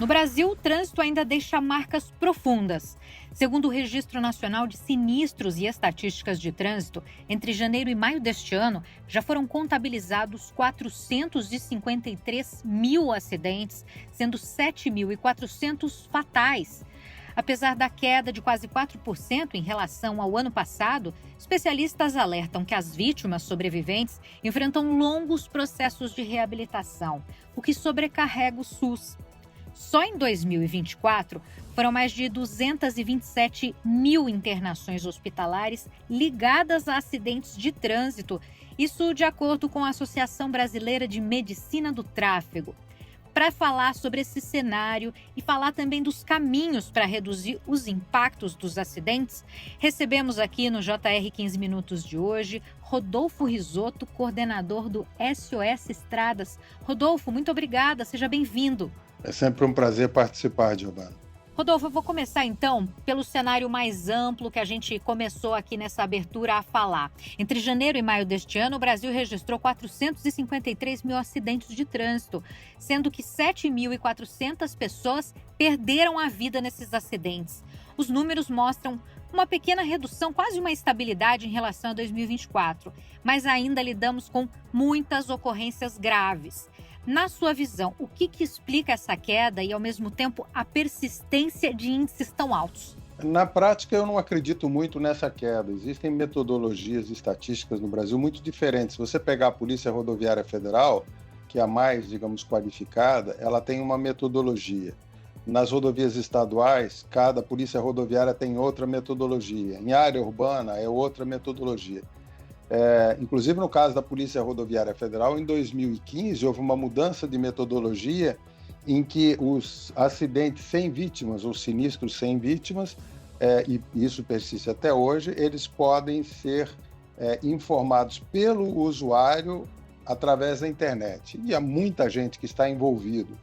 No Brasil, o trânsito ainda deixa marcas profundas. Segundo o Registro Nacional de Sinistros e Estatísticas de Trânsito, entre janeiro e maio deste ano, já foram contabilizados 453 mil acidentes, sendo 7.400 fatais. Apesar da queda de quase 4% em relação ao ano passado, especialistas alertam que as vítimas sobreviventes enfrentam longos processos de reabilitação, o que sobrecarrega o SUS. Só em 2024, foram mais de 227 mil internações hospitalares ligadas a acidentes de trânsito, isso de acordo com a Associação Brasileira de Medicina do Tráfego. Para falar sobre esse cenário e falar também dos caminhos para reduzir os impactos dos acidentes, recebemos aqui no JR 15 Minutos de hoje Rodolfo Risoto, coordenador do SOS Estradas. Rodolfo, muito obrigada, seja bem-vindo. É sempre um prazer participar, Giovana. Rodolfo, eu vou começar então pelo cenário mais amplo que a gente começou aqui nessa abertura a falar. Entre janeiro e maio deste ano, o Brasil registrou 453 mil acidentes de trânsito, sendo que 7.400 pessoas perderam a vida nesses acidentes. Os números mostram uma pequena redução, quase uma estabilidade em relação a 2024, mas ainda lidamos com muitas ocorrências graves. Na sua visão, o que explica essa queda e, ao mesmo tempo, a persistência de índices tão altos? Na prática, eu não acredito muito nessa queda. Existem metodologias estatísticas no Brasil muito diferentes. Se você pegar a Polícia Rodoviária Federal, que é a mais, digamos, qualificada, ela tem uma metodologia. Nas rodovias estaduais, cada polícia rodoviária tem outra metodologia. Em área urbana, é outra metodologia. Inclusive, no caso da Polícia Rodoviária Federal, em 2015, houve uma mudança de metodologia em que os acidentes sem vítimas, ou sinistros sem vítimas, e isso persiste até hoje, eles podem ser informados pelo usuário através da internet. E há muita gente que está envolvido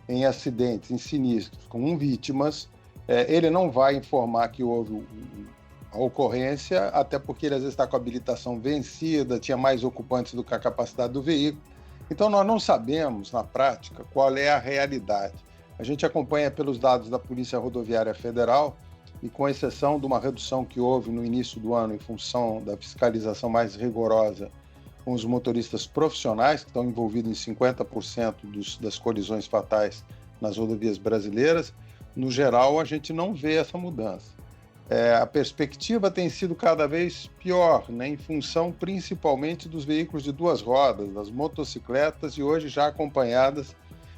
em acidentes, em sinistros com vítimas, ele não vai informar que houve a ocorrência, até porque ele às vezes está com a habilitação vencida, tinha mais ocupantes do que a capacidade do veículo. Então nós não sabemos, na prática, qual é a realidade. A gente acompanha pelos dados da Polícia Rodoviária Federal e com exceção de uma redução que houve no início do ano em função da fiscalização mais rigorosa com os motoristas profissionais, que estão envolvidos em 50% das colisões fatais nas rodovias brasileiras, no geral a gente não vê essa mudança. A perspectiva tem sido cada vez pior, né, em função principalmente dos veículos de duas rodas, das motocicletas e hoje já acompanhadas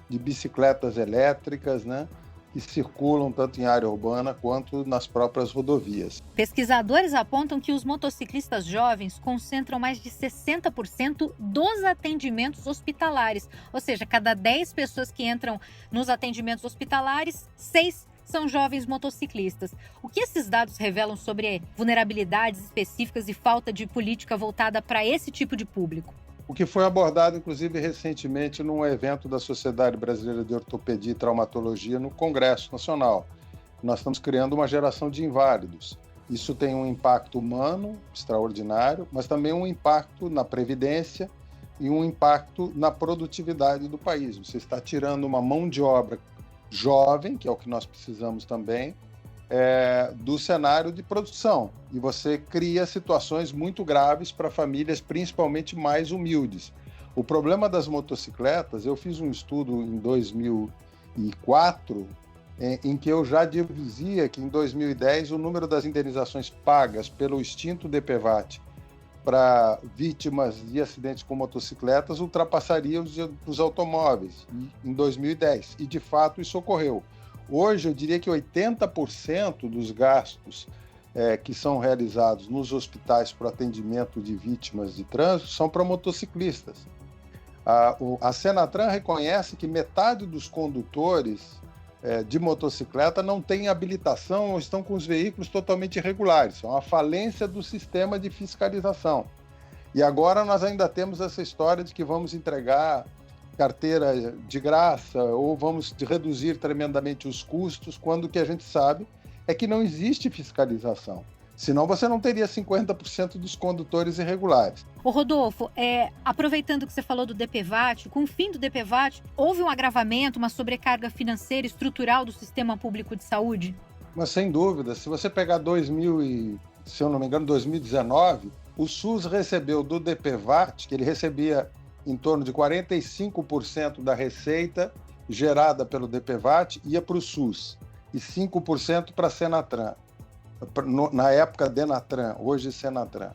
de bicicletas elétricas, né, que circulam tanto em área urbana quanto nas próprias rodovias. Pesquisadores apontam que os motociclistas jovens concentram mais de 60% dos atendimentos hospitalares, ou seja, cada 10 pessoas que entram nos atendimentos hospitalares, 6 são jovens motociclistas. O que esses dados revelam sobre vulnerabilidades específicas e falta de política voltada para esse tipo de público? O que foi abordado, inclusive, recentemente num evento da Sociedade Brasileira de Ortopedia e Traumatologia no Congresso Nacional. Nós estamos criando uma geração de inválidos. Isso tem um impacto humano extraordinário, mas também um impacto na previdência e um impacto na produtividade do país. Você está tirando uma mão de obra jovem, que é o que nós precisamos também, do cenário de produção. E você cria situações muito graves para famílias, principalmente mais humildes. O problema das motocicletas, eu fiz um estudo em 2004, em que eu já dizia que em 2010 o número das indenizações pagas pelo extinto DPVAT para vítimas de acidentes com motocicletas ultrapassaria os automóveis em 2010. E, de fato, isso ocorreu. Hoje, eu diria que 80% dos gastos que são realizados nos hospitais para atendimento de vítimas de trânsito são para motociclistas. A Senatran reconhece que metade dos condutores de motocicleta não têm habilitação ou estão com os veículos totalmente irregulares. É uma falência do sistema de fiscalização. E agora nós ainda temos essa história de que vamos entregar carteira de graça ou vamos reduzir tremendamente os custos, quando o que a gente sabe é que não existe fiscalização. Senão você não teria 50% dos condutores irregulares. Ô Rodolfo, aproveitando que você falou do DPVAT, com o fim do DPVAT, houve um agravamento, uma sobrecarga financeira estrutural do sistema público de saúde? Mas sem dúvida, se você pegar se eu não me engano, 2019, o SUS recebeu do DPVAT, que ele recebia em torno de 45% da receita gerada pelo DPVAT, ia para o SUS, e 5% para a Senatran. Na época, Denatran, hoje Senatran.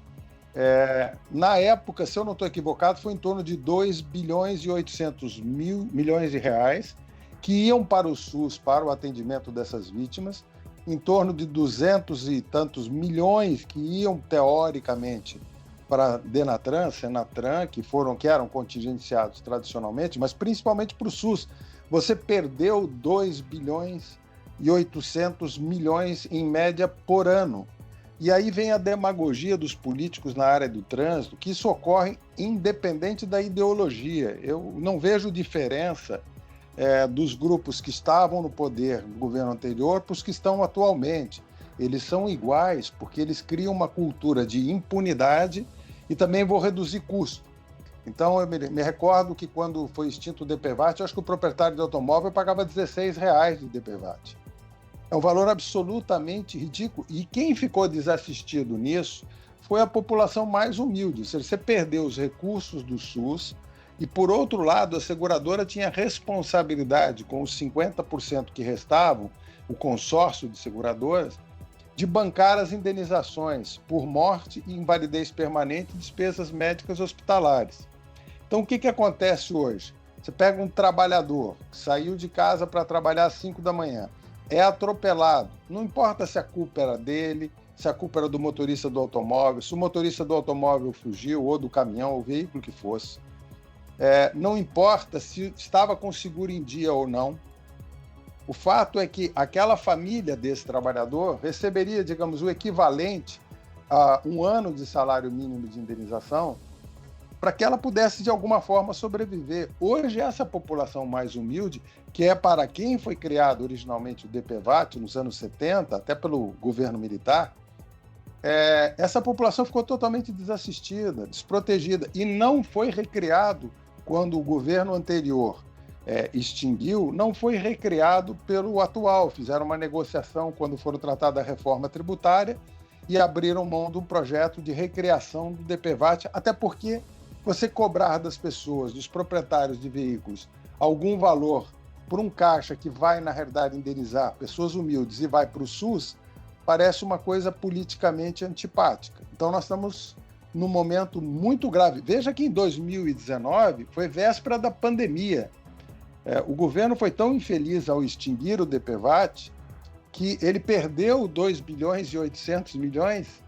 Na época, se eu não estou equivocado, foi em torno de 2 bilhões e 800 milhões de reais que iam para o SUS, para o atendimento dessas vítimas, em torno de 200 e tantos milhões que iam, teoricamente, para Denatran, Senatran, que eram contingenciados tradicionalmente, mas principalmente para o SUS. Você perdeu 2 bilhões e 800 milhões em média por ano. E aí vem a demagogia dos políticos na área do trânsito, que isso ocorre independente da ideologia. Eu não vejo diferença dos grupos que estavam no poder no governo anterior para os que estão atualmente. Eles são iguais, porque eles criam uma cultura de impunidade e também vão reduzir custo. Então, eu me recordo que quando foi extinto o DPVAT, eu acho que o proprietário de automóvel pagava R$16 de DPVAT. É um valor absolutamente ridículo. E quem ficou desassistido nisso foi a população mais humilde. Ou seja, você perdeu os recursos do SUS e, por outro lado, a seguradora tinha responsabilidade com os 50% que restavam, o consórcio de seguradoras, de bancar as indenizações por morte e invalidez permanente e despesas médicas hospitalares. Então, o que acontece hoje? Você pega um trabalhador que saiu de casa para trabalhar às 5 da manhã, é atropelado, não importa se a culpa era dele, se a culpa era do motorista do automóvel, se o motorista do automóvel fugiu, ou do caminhão, ou veículo que fosse. Não importa se estava com seguro em dia ou não. O fato é que aquela família desse trabalhador receberia, digamos, o equivalente a um ano de salário mínimo de indenização para que ela pudesse, de alguma forma, sobreviver. Hoje, essa população mais humilde, que é para quem foi criado originalmente o DPVAT, nos anos 70, até pelo governo militar, essa população ficou totalmente desassistida, desprotegida, e não foi recriado quando o governo anterior extinguiu, não foi recriado pelo atual. Fizeram uma negociação quando foram tratar da reforma tributária e abriram mão de um projeto de recriação do DPVAT, até porque você cobrar das pessoas, dos proprietários de veículos, algum valor por um caixa que vai, na realidade, indenizar pessoas humildes e vai para o SUS, parece uma coisa politicamente antipática. Então, nós estamos num momento muito grave. Veja que em 2019 foi véspera da pandemia. O governo foi tão infeliz ao extinguir o DPVAT que ele perdeu 2 bilhões e 800 milhões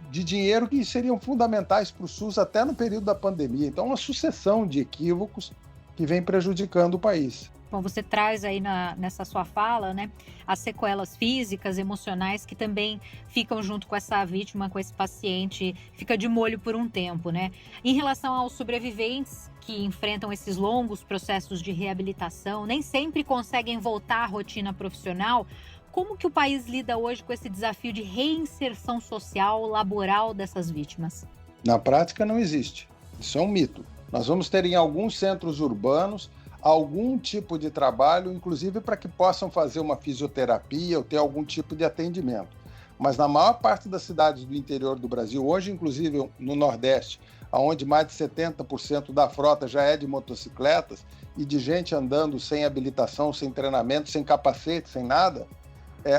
de dinheiro que seriam fundamentais para o SUS até no período da pandemia. Então, uma sucessão de equívocos que vem prejudicando o país. Bom, você traz aí nessa sua fala, né, as sequelas físicas, emocionais que também ficam junto com essa vítima, com esse paciente, fica de molho por um tempo, né? Em relação aos sobreviventes que enfrentam esses longos processos de reabilitação, nem sempre conseguem voltar à rotina profissional. Como que o país lida hoje com esse desafio de reinserção social, laboral dessas vítimas? Na prática, não existe. Isso é um mito. Nós vamos ter em alguns centros urbanos algum tipo de trabalho, inclusive para que possam fazer uma fisioterapia ou ter algum tipo de atendimento. Mas na maior parte das cidades do interior do Brasil, hoje inclusive no Nordeste, onde mais de 70% da frota já é de motocicletas e de gente andando sem habilitação, sem treinamento, sem capacete, sem nada,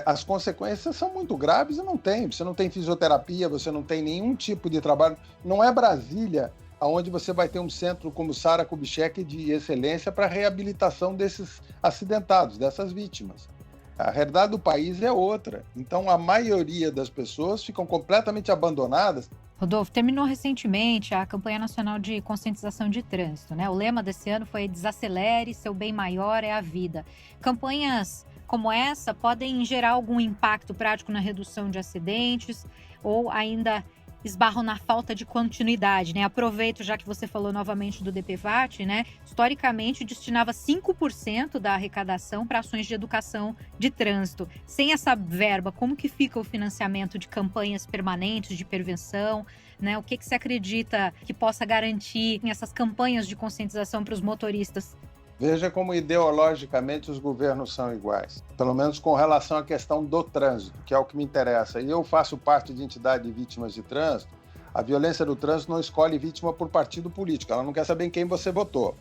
as consequências são muito graves e não tem. Você não tem fisioterapia, você não tem nenhum tipo de trabalho. Não é Brasília onde você vai ter um centro como Sara Kubitschek de excelência para a reabilitação desses acidentados, dessas vítimas. A realidade do país é outra. Então, a maioria das pessoas ficam completamente abandonadas. Rodolfo, terminou recentemente a campanha nacional de conscientização de trânsito, né? O lema desse ano foi "Desacelere, seu bem maior é a vida". Campanhas como essa podem gerar algum impacto prático na redução de acidentes ou ainda esbarram na falta de continuidade, né? Aproveito, já que você falou novamente do DPVAT, né? Historicamente, destinava 5% da arrecadação para ações de educação de trânsito. Sem essa verba, como que fica o financiamento de campanhas permanentes de prevenção, né? O que você acredita que possa garantir essas campanhas de conscientização para os motoristas? Veja como ideologicamente os governos são iguais, pelo menos com relação à questão do trânsito, que é o que me interessa. E eu faço parte de entidade de vítimas de trânsito. A violência do trânsito não escolhe vítima por partido político, ela não quer saber em quem você votou,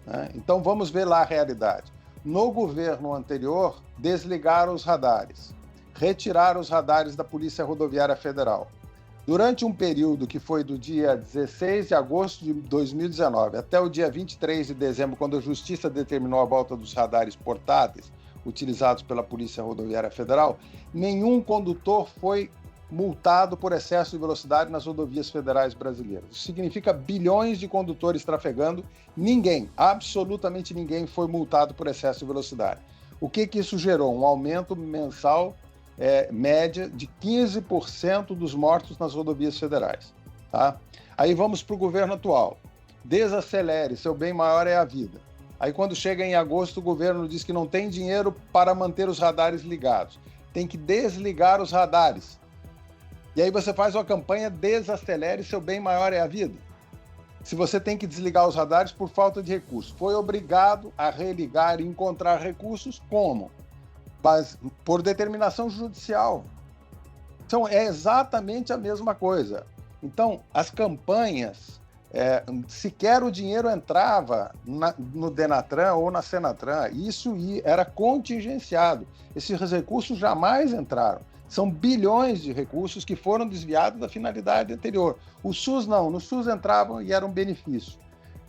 né? Então vamos ver lá a realidade. No governo anterior, desligaram os radares, retiraram os radares da Polícia Rodoviária Federal. Durante um período que foi do dia 16 de agosto de 2019 até o dia 23 de dezembro, quando a Justiça determinou a volta dos radares portáteis utilizados pela Polícia Rodoviária Federal, nenhum condutor foi multado por excesso de velocidade nas rodovias federais brasileiras. Isso significa bilhões de condutores trafegando, ninguém, absolutamente ninguém foi multado por excesso de velocidade. O que isso gerou? Um aumento mensal média de 15% dos mortos nas rodovias federais. Tá? Aí vamos para o governo atual. Desacelere, seu bem maior é a vida. Aí quando chega em agosto, o governo diz que não tem dinheiro para manter os radares ligados. Tem que desligar os radares. E aí você faz uma campanha, desacelere, seu bem maior é a vida. Se você tem que desligar os radares por falta de recursos. Foi obrigado a religar e encontrar recursos como? Mas por determinação judicial. Então, é exatamente a mesma coisa. Então, as campanhas, sequer o dinheiro entrava no Denatran ou na Senatran, isso era contingenciado. Esses recursos jamais entraram. São bilhões de recursos que foram desviados da finalidade anterior. O SUS não, no SUS entravam e era um benefício,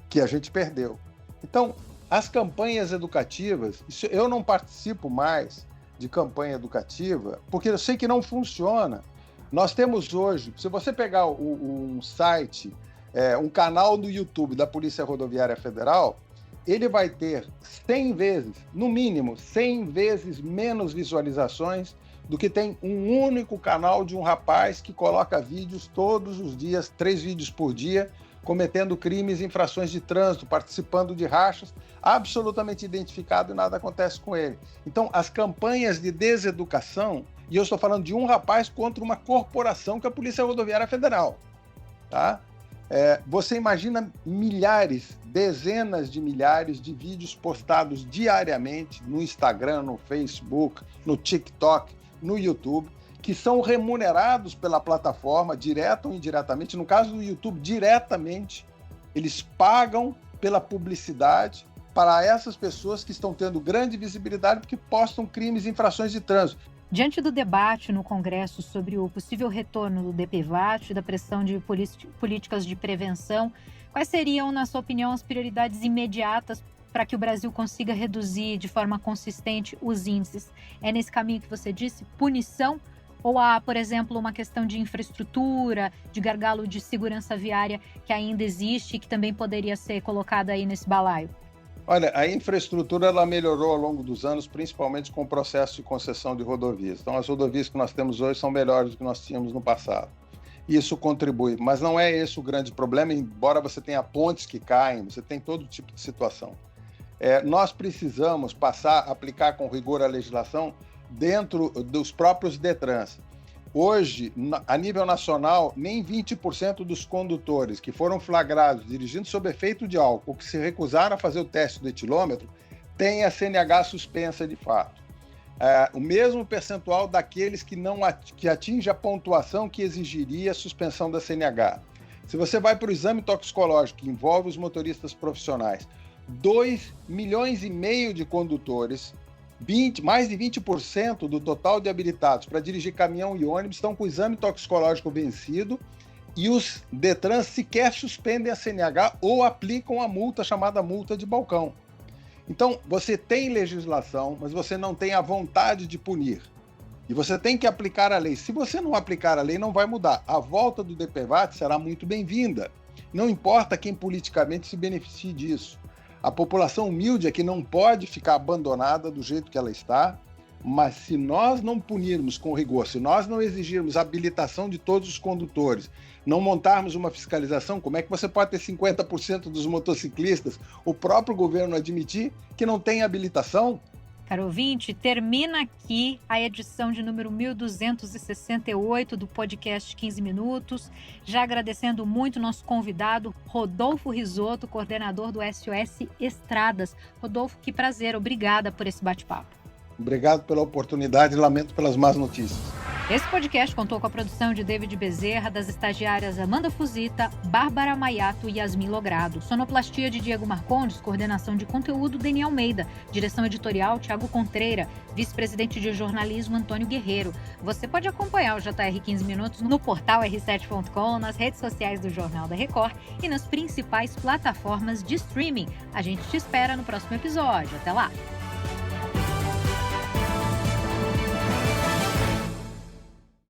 que a gente perdeu. Então, as campanhas educativas, eu não participo mais de campanha educativa, porque eu sei que não funciona. Nós temos hoje, se você pegar um site, um canal do YouTube da Polícia Rodoviária Federal, ele vai ter 100 vezes, no mínimo, 100 vezes menos visualizações do que tem um único canal de um rapaz que coloca vídeos todos os dias, 3 vídeos por dia, cometendo crimes e infrações de trânsito, participando de rachas, absolutamente identificado e nada acontece com ele. Então, as campanhas de deseducação, e eu estou falando de um rapaz contra uma corporação que é a Polícia Rodoviária Federal, tá? Você imagina milhares, dezenas de milhares de vídeos postados diariamente no Instagram, no Facebook, no TikTok, no YouTube, que são remunerados pela plataforma, direta ou indiretamente. No caso do YouTube, diretamente, eles pagam pela publicidade para essas pessoas que estão tendo grande visibilidade porque postam crimes e infrações de trânsito. Diante do debate no Congresso sobre o possível retorno do DPVAT e da pressão de políticas de prevenção, quais seriam, na sua opinião, as prioridades imediatas para que o Brasil consiga reduzir de forma consistente os índices? É nesse caminho que você disse, punição? Ou há, por exemplo, uma questão de infraestrutura, de gargalo de segurança viária que ainda existe e que também poderia ser colocada aí nesse balaio? Olha, a infraestrutura ela melhorou ao longo dos anos, principalmente com o processo de concessão de rodovias. Então, as rodovias que nós temos hoje são melhores do que nós tínhamos no passado. Isso contribui, mas não é esse o grande problema, embora você tenha pontes que caem, você tem todo tipo de situação. Nós precisamos aplicar com rigor a legislação dentro dos próprios DETRANs. Hoje, a nível nacional, nem 20% dos condutores que foram flagrados dirigindo sob efeito de álcool, que se recusaram a fazer o teste do etilômetro, têm a CNH suspensa de fato. O mesmo percentual daqueles que atinge a pontuação que exigiria a suspensão da CNH. Se você vai para o exame toxicológico, que envolve os motoristas profissionais, 2,5 milhões de condutores, mais de 20% do total de habilitados para dirigir caminhão e ônibus estão com o exame toxicológico vencido e os DETRANs sequer suspendem a CNH ou aplicam a multa chamada multa de balcão. Então, você tem legislação, mas você não tem a vontade de punir. E você tem que aplicar a lei. Se você não aplicar a lei, não vai mudar. A volta do DPVAT será muito bem-vinda. Não importa quem politicamente se beneficie disso. A população humilde é que não pode ficar abandonada do jeito que ela está. Mas se nós não punirmos com rigor, se nós não exigirmos a habilitação de todos os condutores, não montarmos uma fiscalização, como é que você pode ter 50% dos motociclistas, o próprio governo admitir que não tem habilitação? Caro ouvinte, termina aqui a edição de número 1268 do podcast 15 Minutos. Já agradecendo muito nosso convidado, Rodolfo Risoto, coordenador do SOS Estradas. Rodolfo, que prazer, obrigada por esse bate-papo. Obrigado pela oportunidade e lamento pelas más notícias. Esse podcast contou com a produção de David Bezerra, das estagiárias Amanda Fusita, Bárbara Maiato e Yasmin Logrado. Sonoplastia de Diego Marcondes, coordenação de conteúdo Deni Almeida, direção editorial Tiago Contreira, vice-presidente de jornalismo Antônio Guerreiro. Você pode acompanhar o JR 15 Minutos no portal r7.com, nas redes sociais do Jornal da Record e nas principais plataformas de streaming. A gente te espera no próximo episódio. Até lá!